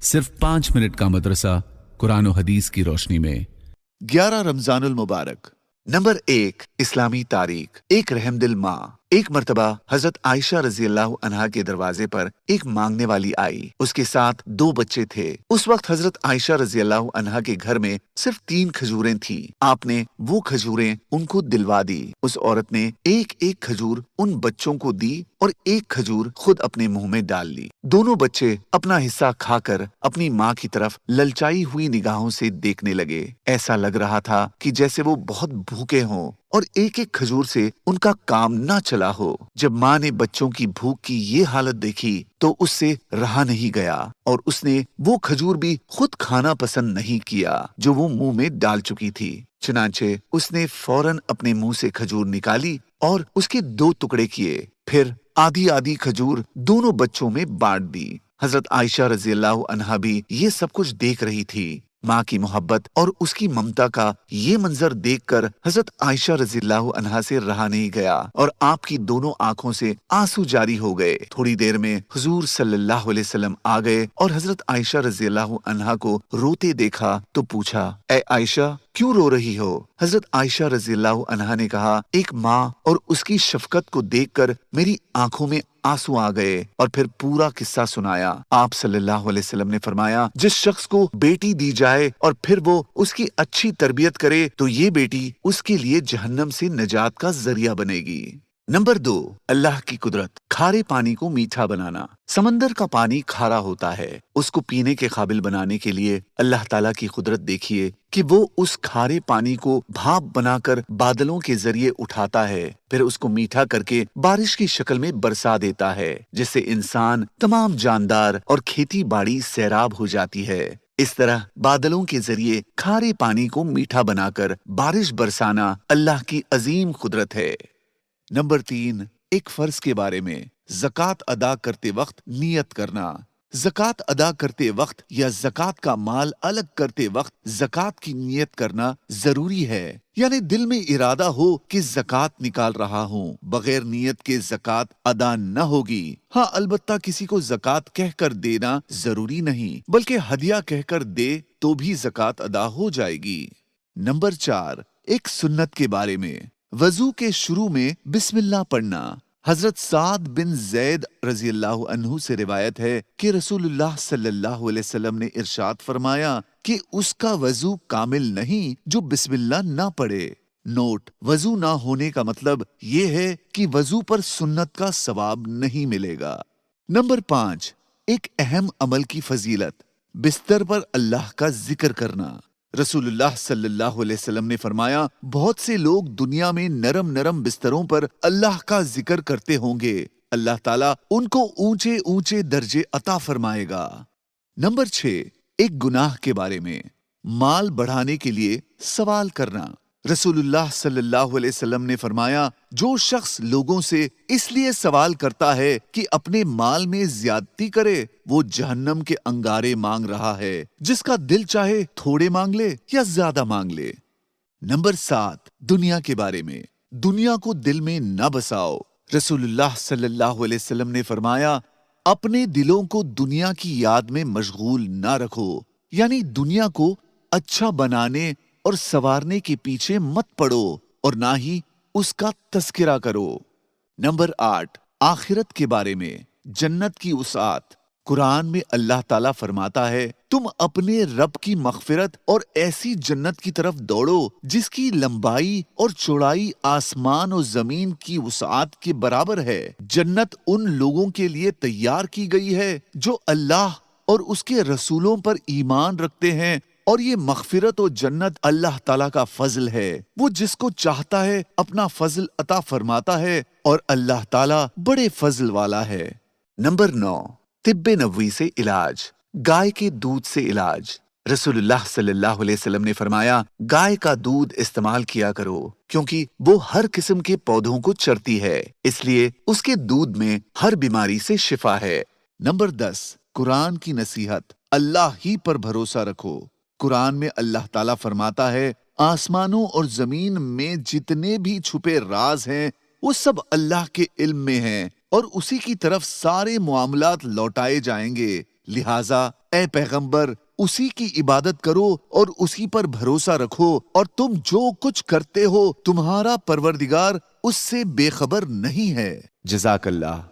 صرف 5 منٹ کا مدرسہ قرآن و حدیث کی روشنی میں 11 رمضان المبارک۔ نمبر 1، اسلامی تاریخ۔ ایک رحم دل ماں۔ ایک مرتبہ حضرت عائشہ رضی اللہ عنہا کے دروازے پر ایک مانگنے والی آئی۔ اس کے ساتھ 2 بچے تھے۔ اس وقت حضرت عائشہ رضی اللہ عنہا کے گھر میں صرف 3 کھجوریں تھیں۔ آپ نے وہ کھجوریں ان کو دلوا دی۔ اس عورت نے ایک ایک کھجور ان بچوں کو دی اور ایک کھجور خود اپنے منہ میں ڈال لی۔ دونوں بچے اپنا حصہ کھا کر اپنی ماں کی طرف للچائی ہوئی نگاہوں سے دیکھنے لگے۔ ایسا لگ رہا تھا کہ جیسے وہ بہت بھوکے ہوں اور ایک ایک کھجور سے ان کا کام نہ چلا ہو۔ جب ماں نے بچوں کی بھوک کی یہ حالت دیکھی تو اس سے رہا نہیں گیا اور اس نے وہ کھجور بھی خود کھانا پسند نہیں کیا جو وہ منہ میں ڈال چکی تھی۔ چنانچہ اس نے فوراً اپنے منہ سے کھجور نکالی اور اس کے 2 ٹکڑے کیے، پھر آدھی آدھی کھجور دونوں بچوں میں بانٹ دی۔ حضرت عائشہ رضی اللہ عنہا بھی یہ سب کچھ دیکھ رہی تھی۔ ماں کی محبت اور اس کی ممتا کا یہ منظر دیکھ کر حضرت عائشہ رضی اللہ عنہا سے رہا نہیں گیا اور آپ کی دونوں آنکھوں سے آنسو جاری ہو گئے۔ تھوڑی دیر میں حضور صلی اللہ علیہ وسلم آ گئے اور حضرت عائشہ رضی اللہ عنہا کو روتے دیکھا تو پوچھا، اے عائشہ کیوں رو رہی ہو؟ حضرت عائشہ رضی اللہ عنہا نے کہا، ایک ماں اور اس کی شفقت کو دیکھ کر میری آنکھوں میں آنسو آ گئے، اور پھر پورا قصہ سنایا۔ آپ صلی اللہ علیہ وسلم نے فرمایا، جس شخص کو بیٹی دی جائے اور پھر وہ اس کی اچھی تربیت کرے تو یہ بیٹی اس کے لیے جہنم سے نجات کا ذریعہ بنے گی۔ نمبر 2، اللہ کی قدرت۔ کھارے پانی کو میٹھا بنانا۔ سمندر کا پانی کھارا ہوتا ہے، اس کو پینے کے قابل بنانے کے لیے اللہ تعالیٰ کی قدرت دیکھیے کہ وہ اس کھارے پانی کو بھاپ بنا کر بادلوں کے ذریعے اٹھاتا ہے، پھر اس کو میٹھا کر کے بارش کی شکل میں برسا دیتا ہے، جس سے انسان، تمام جاندار اور کھیتی باڑی سیراب ہو جاتی ہے۔ اس طرح بادلوں کے ذریعے کھارے پانی کو میٹھا بنا کر بارش برسانا اللہ کی عظیم قدرت ہے۔ نمبر 3، ایک فرض کے بارے میں، زکوٰۃ ادا کرتے وقت نیت کرنا۔ زکوٰۃ ادا کرتے وقت یا زکوٰۃ کا مال الگ کرتے وقت زکوٰۃ کی نیت کرنا ضروری ہے، یعنی دل میں ارادہ ہو کہ زکوٰۃ نکال رہا ہوں، بغیر نیت کے زکوٰۃ ادا نہ ہوگی۔ ہاں البتہ کسی کو زکوٰۃ کہہ کر دینا ضروری نہیں، بلکہ ہدیہ کہہ کر دے تو بھی زکوٰۃ ادا ہو جائے گی۔ نمبر 4، ایک سنت کے بارے میں، وضو کے شروع میں بسم اللہ پڑھنا۔ حضرت سعد بن زید رضی اللہ عنہ سے روایت ہے کہ رسول اللہ صلی اللہ علیہ وسلم نے ارشاد فرمایا کہ اس کا وضو کامل نہیں جو بسم اللہ نہ پڑھے۔ نوٹ: وضو نہ ہونے کا مطلب یہ ہے کہ وضو پر سنت کا ثواب نہیں ملے گا۔ نمبر 5، ایک اہم عمل کی فضیلت، بستر پر اللہ کا ذکر کرنا۔ رسول اللہ صلی اللہ علیہ وسلم نے فرمایا، بہت سے لوگ دنیا میں نرم نرم بستروں پر اللہ کا ذکر کرتے ہوں گے، اللہ تعالیٰ ان کو اونچے اونچے درجے عطا فرمائے گا۔ نمبر 6، ایک گناہ کے بارے میں، مال بڑھانے کے لیے سوال کرنا۔ رسول اللہ صلی اللہ علیہ وسلم نے فرمایا، جو شخص لوگوں سے اس لیے سوال کرتا ہے کہ اپنے مال میں زیادتی کرے، وہ جہنم کے انگارے مانگ رہا ہے، جس کا دل چاہے تھوڑے مانگ لے یا زیادہ مانگ لے۔ نمبر 7، دنیا کے بارے میں، دنیا کو دل میں نہ بساؤ۔ رسول اللہ صلی اللہ علیہ وسلم نے فرمایا، اپنے دلوں کو دنیا کی یاد میں مشغول نہ رکھو، یعنی دنیا کو اچھا بنانے اور سنوارنے کے پیچھے مت پڑو اور نہ ہی اس کا تذکرہ کرو۔ نمبر 8، آخرت کے بارے میں، جنت کی وسعت۔ قرآن میں اللہ تعالیٰ فرماتا ہے، تم اپنے رب کی مغفرت اور ایسی جنت کی طرف دوڑو جس کی لمبائی اور چوڑائی آسمان و زمین کی وسعت کے برابر ہے۔ جنت ان لوگوں کے لیے تیار کی گئی ہے جو اللہ اور اس کے رسولوں پر ایمان رکھتے ہیں، اور یہ مغفرت و جنت اللہ تعالیٰ کا فضل ہے، وہ جس کو چاہتا ہے اپنا فضل عطا فرماتا ہے، اور اللہ تعالیٰ بڑے فضل والا ہے۔ نمبر 9، طب نبوی سے علاج، گائے کے دودھ سے علاج۔ رسول اللہ صلی اللہ علیہ وسلم نے فرمایا، گائے کا دودھ استعمال کیا کرو کیونکہ وہ ہر قسم کے پودوں کو چرتی ہے، اس لیے اس کے دودھ میں ہر بیماری سے شفا ہے۔ نمبر 10، قرآن کی نصیحت، اللہ ہی پر بھروسہ رکھو۔ قرآن میں اللہ تعالیٰ فرماتا ہے، آسمانوں اور زمین میں جتنے بھی چھپے راز ہیں وہ سب اللہ کے علم میں ہیں، اور اسی کی طرف سارے معاملات لوٹائے جائیں گے، لہٰذا اے پیغمبر اسی کی عبادت کرو اور اسی پر بھروسہ رکھو، اور تم جو کچھ کرتے ہو تمہارا پروردگار اس سے بے خبر نہیں ہے۔ جزاک اللہ۔